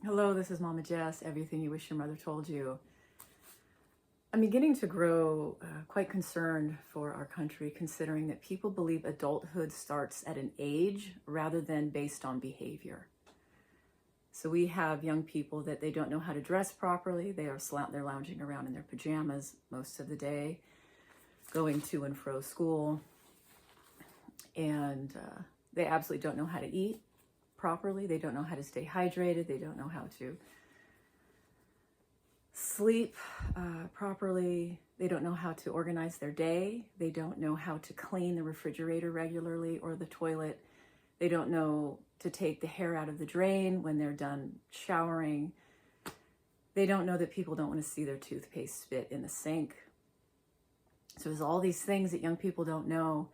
Hello, this is Mama Jess, everything you wish your mother told you. I'm beginning to grow quite concerned for our country, considering that people believe adulthood starts at an age rather than based on behavior. So we have young people that they don't know how to dress properly. They're lounging around in their pajamas most of the day, going to and fro school, and they absolutely don't know how to eat properly. They don't know how to stay hydrated. They don't know how to sleep properly. They don't know how to organize their day. They don't know how to clean the refrigerator regularly or the toilet. They don't know to take the hair out of the drain when they're done showering. They don't know that people don't want to see their toothpaste spit in the sink. So there's all these things that young people don't know.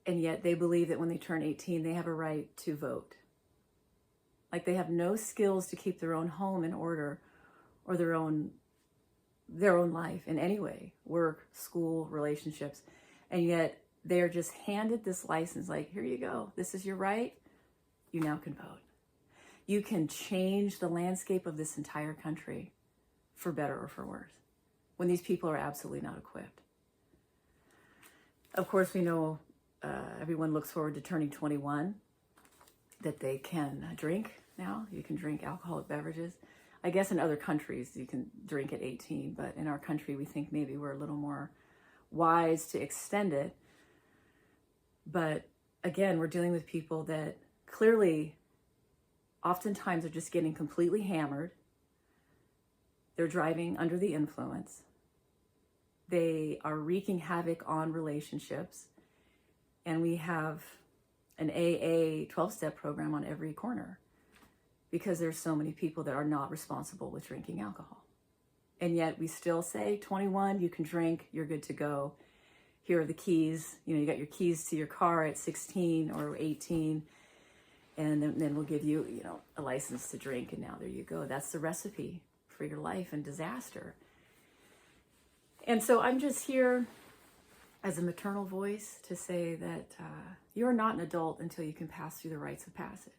And yet they believe that when they turn 18, they have a right to vote. Like they have no skills to keep their own home in order or their own life in any way, work, school, relationships. And yet they're just handed this license like, here you go. This is your right. You now can vote. You can change the landscape of this entire country for better or for worse when these people are absolutely not equipped. Of course, we know everyone looks forward to turning 21, that they can drink now. You can drink alcoholic beverages. I guess in other countries you can drink at 18, but in our country we think maybe we're a little more wise to extend it. But again, we're dealing with people that clearly oftentimes are just getting completely hammered. They're driving under the influence. They are wreaking havoc on relationships. And we have an AA 12-step program on every corner because there's so many people that are not responsible with drinking alcohol. And yet we still say 21, you can drink, you're good to go. Here are the keys. You got your keys to your car at 16 or 18. And then we'll give you, a license to drink. And now there you go. That's the recipe for your life and disaster. And so I'm just here as a maternal voice to say that you're not an adult until you can pass through the rites of passage.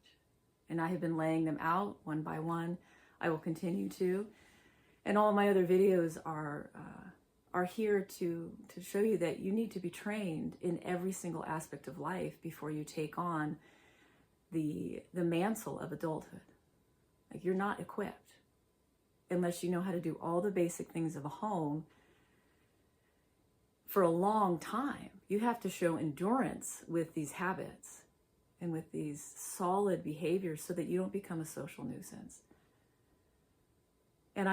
And I have been laying them out one by one. I will continue to. And all of my other videos are here to show you that you need to be trained in every single aspect of life before you take on the mantle of adulthood. Like, you're not equipped unless you know how to do all the basic things of a home. For a long time, you have to show endurance with these habits and with these solid behaviors so that you don't become a social nuisance. And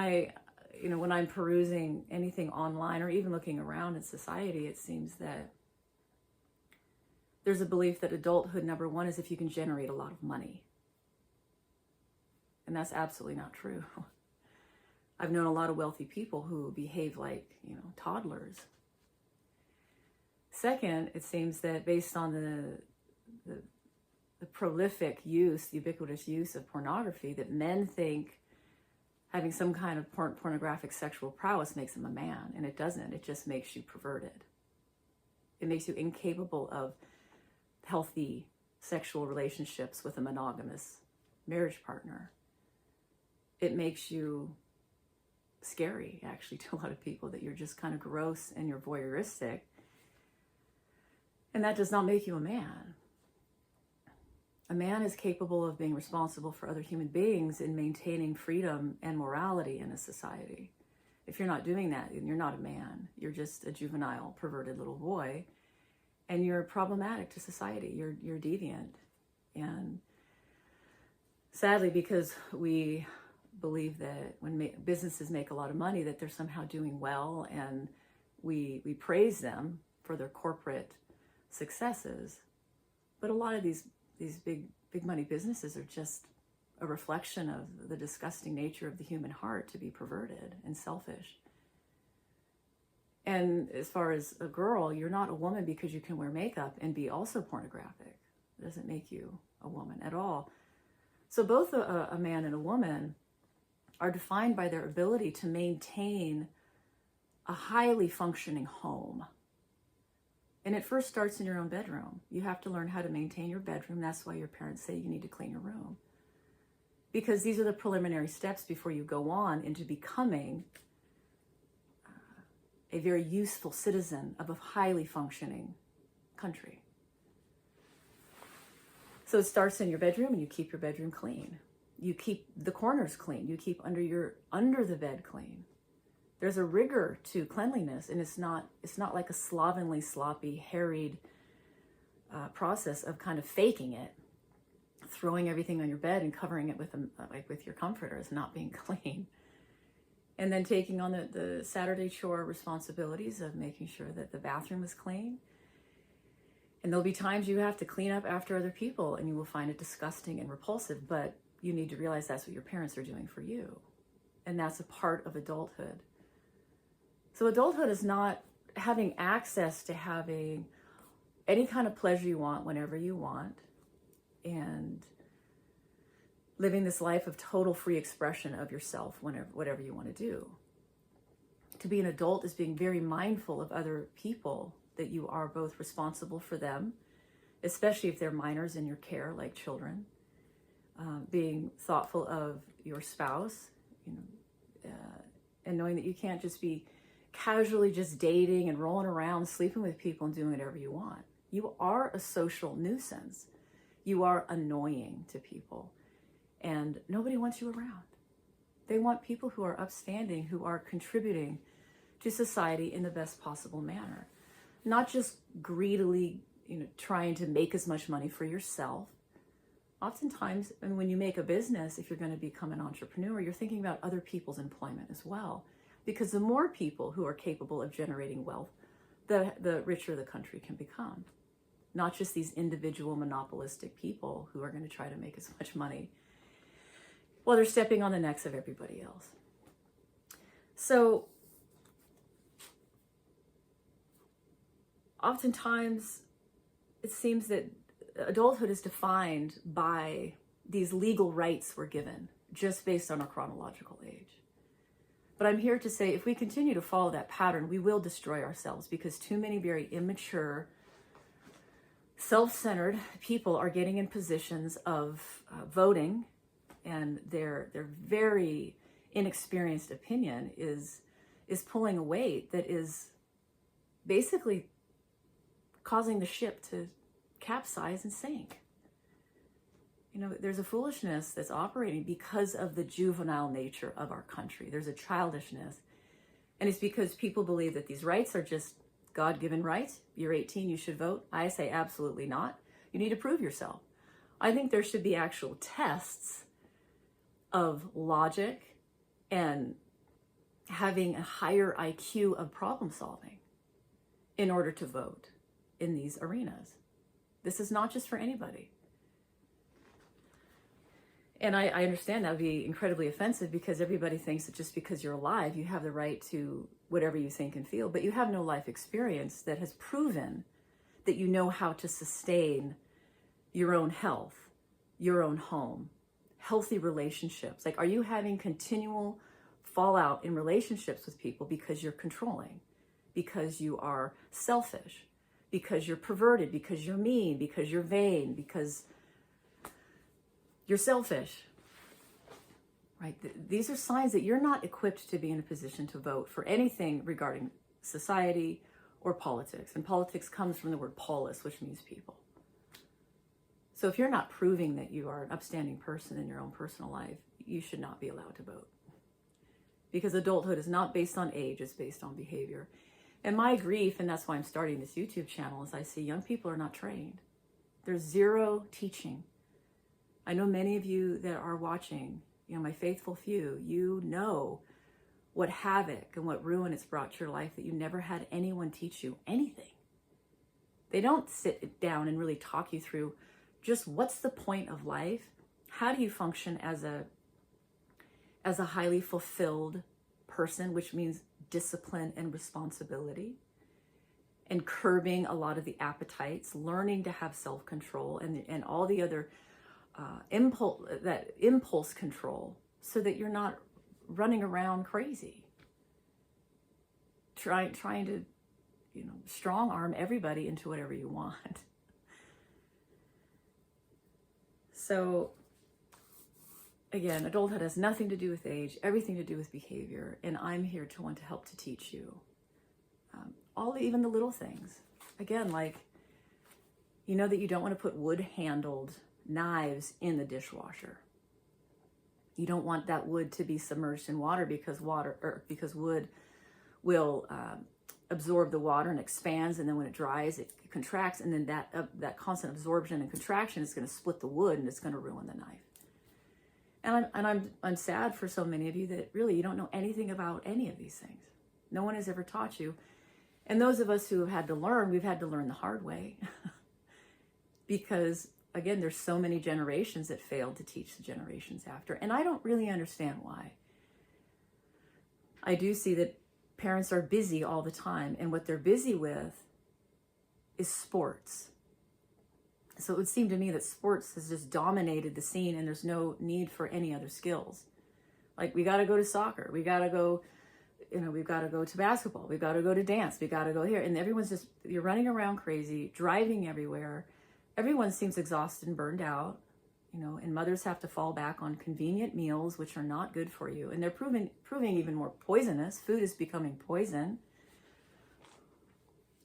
when I'm perusing anything online or even looking around in society, it seems that there's a belief that adulthood, number one, is if you can generate a lot of money. And that's absolutely not true. I've known a lot of wealthy people who behave like, toddlers. Second, it seems that based on the prolific use, the ubiquitous use of pornography, that men think having some kind of pornographic sexual prowess makes them a man, and it doesn't. It just makes you perverted. It makes you incapable of healthy sexual relationships with a monogamous marriage partner. It makes you scary, actually, to a lot of people, that you're just kind of gross and you're voyeuristic. And that does not make you a man. A man is capable of being responsible for other human beings in maintaining freedom and morality in a society. If you're not doing that, then you're not a man. You're just a juvenile, perverted little boy, and you're problematic to society. You're deviant. And sadly, because we believe that when businesses make a lot of money, that they're somehow doing well, and we praise them for their corporate successes. But a lot of these big money businesses are just a reflection of the disgusting nature of the human heart to be perverted and selfish. And as far as a girl, you're not a woman because you can wear makeup and be also pornographic. It doesn't make you a woman at all. So both a man and a woman are defined by their ability to maintain a highly functioning home. And it first starts in your own bedroom. You have to learn how to maintain your bedroom. That's why your parents say you need to clean your room. because these are the preliminary steps before you go on into becoming a very useful citizen of a highly functioning country. So it starts in your bedroom, and you keep your bedroom clean. You keep the corners clean. You keep under the bed clean. There's a rigor to cleanliness, and it's not like a slovenly, sloppy, harried process of kind of faking it, throwing everything on your bed and covering it with your comforters, not being clean. And then taking on the Saturday chore responsibilities of making sure that the bathroom is clean. And there'll be times you have to clean up after other people, and you will find it disgusting and repulsive, but you need to realize that's what your parents are doing for you. And that's a part of adulthood. So adulthood is not having access to having any kind of pleasure you want whenever you want, and living this life of total free expression of yourself whatever you want to do. To be an adult is being very mindful of other people, that you are both responsible for them, especially if they're minors in your care, like children. Being thoughtful of your spouse, and knowing that you can't just be casually just dating and rolling around, sleeping with people and doing whatever you want. You are a social nuisance. You are annoying to people, and nobody wants you around. They want people who are upstanding, who are contributing to society in the best possible manner. Not just greedily, trying to make as much money for yourself. Oftentimes, and when you make a business, if you're going to become an entrepreneur, you're thinking about other people's employment as well. Because the more people who are capable of generating wealth, the richer the country can become. Not just these individual monopolistic people who are going to try to make as much money while they're stepping on the necks of everybody else. So oftentimes it seems that adulthood is defined by these legal rights we're given just based on our chronological age. But I'm here to say, if we continue to follow that pattern, we will destroy ourselves, because too many very immature, self-centered people are getting in positions of voting, and their very inexperienced opinion is pulling a weight that is basically causing the ship to capsize and sink. There's a foolishness that's operating because of the juvenile nature of our country. There's a childishness. And it's because people believe that these rights are just God-given rights. You're 18, you should vote. I say absolutely not. You need to prove yourself. I think there should be actual tests of logic and having a higher IQ of problem solving in order to vote in these arenas. This is not just for anybody. And I understand that would be incredibly offensive, because everybody thinks that just because you're alive, you have the right to whatever you think and feel, but you have no life experience that has proven that you know how to sustain your own health, your own home, healthy relationships. Like, are you having continual fallout in relationships with people because you're controlling, because you are selfish, because you're perverted, because you're mean, because you're vain, because you're selfish, right? These are signs that you're not equipped to be in a position to vote for anything regarding society or politics. And politics comes from the word polis, which means people. So if you're not proving that you are an upstanding person in your own personal life, you should not be allowed to vote. Because adulthood is not based on age, it's based on behavior. And my grief, and that's why I'm starting this YouTube channel, is I see young people are not trained. There's zero teaching. I know many of you that are watching, my faithful few, you know what havoc and what ruin it's brought to your life, that you never had anyone teach you anything. They don't sit down and really talk you through just what's the point of life? How do you function as a highly fulfilled person, which means discipline and responsibility, and curbing a lot of the appetites, learning to have self-control and all the other impulse control, so that you're not running around crazy, trying to strong arm everybody into whatever you want. So again, adulthood has nothing to do with age, everything to do with behavior. And I'm here to want to help to teach you even the little things. Again, like, you know that you don't want to put wood-handled knives in the dishwasher. You don't want that wood to be submerged in water because wood will absorb the water and expands, and then when it dries, it contracts, and then that constant absorption and contraction is going to split the wood, and it's going to ruin the knife. And I'm sad for so many of you that really you don't know anything about any of these things. No one has ever taught you. And those of us who have had to learn, we've had to learn the hard way. Because, again, there's so many generations that failed to teach the generations after. And I don't really understand why. I do see that parents are busy all the time. And what they're busy with is sports. So it would seem to me that sports has just dominated the scene, and there's no need for any other skills. Like, we got to go to soccer. We got to go, we've got to go to basketball. We've got to go to dance. We got to go here. And everyone's just, you're running around crazy, driving everywhere. Everyone seems exhausted and burned out, and mothers have to fall back on convenient meals, which are not good for you. And they're proving even more poisonous. Food is becoming poison.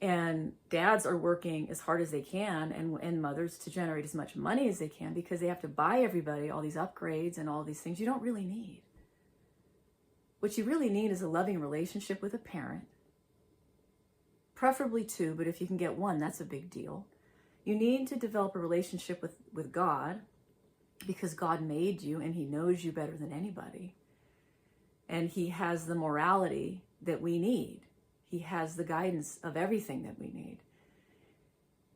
And dads are working as hard as they can, and mothers to generate as much money as they can, because they have to buy everybody all these upgrades and all these things you don't really need. What you really need is a loving relationship with a parent, preferably two, but if you can get one, that's a big deal. You need to develop a relationship with God, because God made you and he knows you better than anybody. And he has the morality that we need. He has the guidance of everything that we need.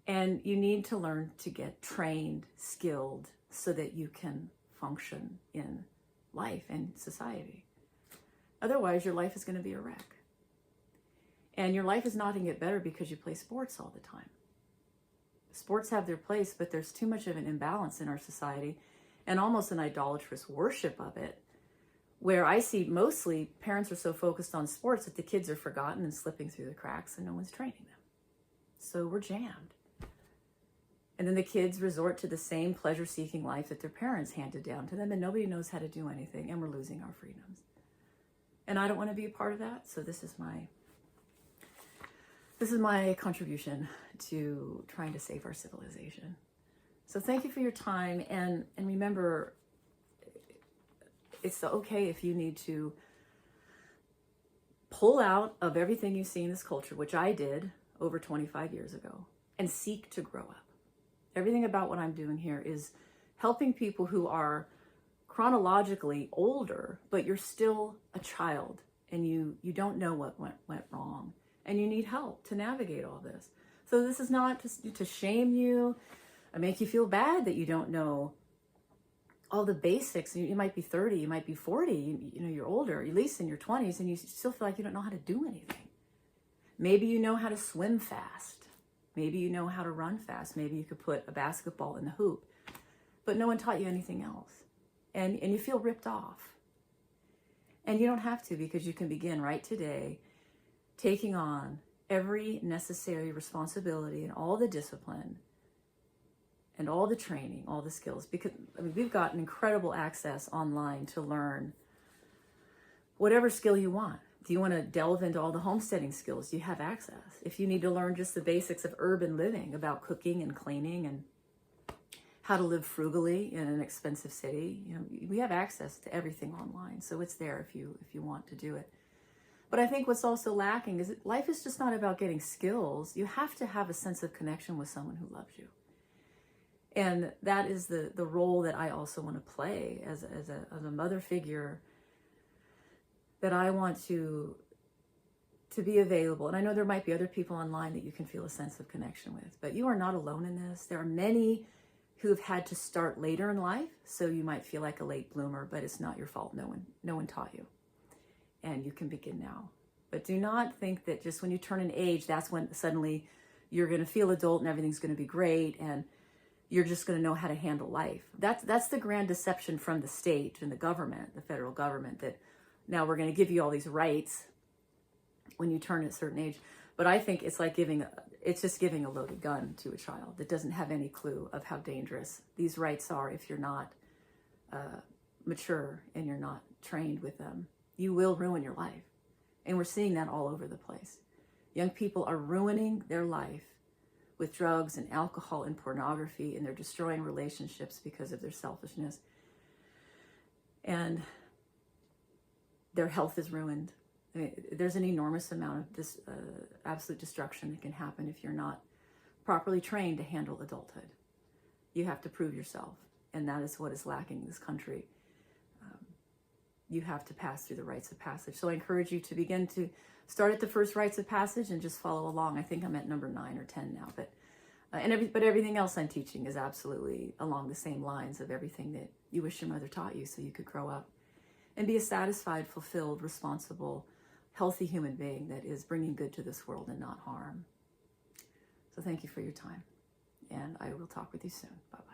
And you need to learn to get trained, skilled, so that you can function in life and society. Otherwise, your life is going to be a wreck. And your life is not going to get better because you play sports all the time. Sports have their place, but there's too much of an imbalance in our society, and almost an idolatrous worship of it, where I see mostly parents are so focused on sports that the kids are forgotten and slipping through the cracks, and no one's training them. So we're jammed. And then the kids resort to the same pleasure-seeking life that their parents handed down to them, and nobody knows how to do anything, and we're losing our freedoms. And I don't want to be a part of that, so this is my contribution to trying to save our civilization. So thank you for your time, and remember, it's okay if you need to pull out of everything you see in this culture, which I did over 25 years ago, and seek to grow up. Everything about what I'm doing here is helping people who are chronologically older, but you're still a child, and you don't know what went wrong, and you need help to navigate all this. So this is not to shame you or make you feel bad that you don't know all the basics. You might be 30, you might be 40, you're older, at least in your 20s, and you still feel like you don't know how to do anything. Maybe you know how to swim fast. Maybe you know how to run fast. Maybe you could put a basketball in the hoop, but no one taught you anything else. And you feel ripped off. And you don't have to, because you can begin right today taking on every necessary responsibility and all the discipline and all the training, all the skills, because we've got an incredible access online to learn whatever skill you want. Do you want to delve into all the homesteading skills? You have access. If you need to learn just the basics of urban living, about cooking and cleaning and how to live frugally in an expensive city, we have access to everything online. So it's there if you want to do it. But I think what's also lacking is that life is just not about getting skills. You have to have a sense of connection with someone who loves you. And that is the role that I also want to play as a mother figure, that I want to be available. And I know there might be other people online that you can feel a sense of connection with, but you are not alone in this. There are many who have had to start later in life, so you might feel like a late bloomer, but it's not your fault. No one taught you. And you can begin now. But do not think that just when you turn an age, that's when suddenly you're going to feel adult and everything's going to be great and you're just going to know how to handle life. That's the grand deception from the state and the government, the federal government, that now we're going to give you all these rights when you turn a certain age. But I think it's like it's just giving a loaded gun to a child that doesn't have any clue of how dangerous these rights are if you're not mature and you're not trained with them, you will ruin your life. And we're seeing that all over the place. Young people are ruining their life with drugs and alcohol and pornography, and they're destroying relationships because of their selfishness. And their health is ruined. I mean, there's an enormous amount of absolute destruction that can happen if you're not properly trained to handle adulthood. You have to prove yourself, and that is what is lacking in this country. You have to pass through the rites of passage. So I encourage you to begin to start at the first rites of passage and just follow along. I think I'm at number 9 or 10 now, but everything else I'm teaching is absolutely along the same lines of everything that you wish your mother taught you, so you could grow up and be a satisfied, fulfilled, responsible, healthy human being that is bringing good to this world and not harm. So thank you for your time, and I will talk with you soon. Bye-bye.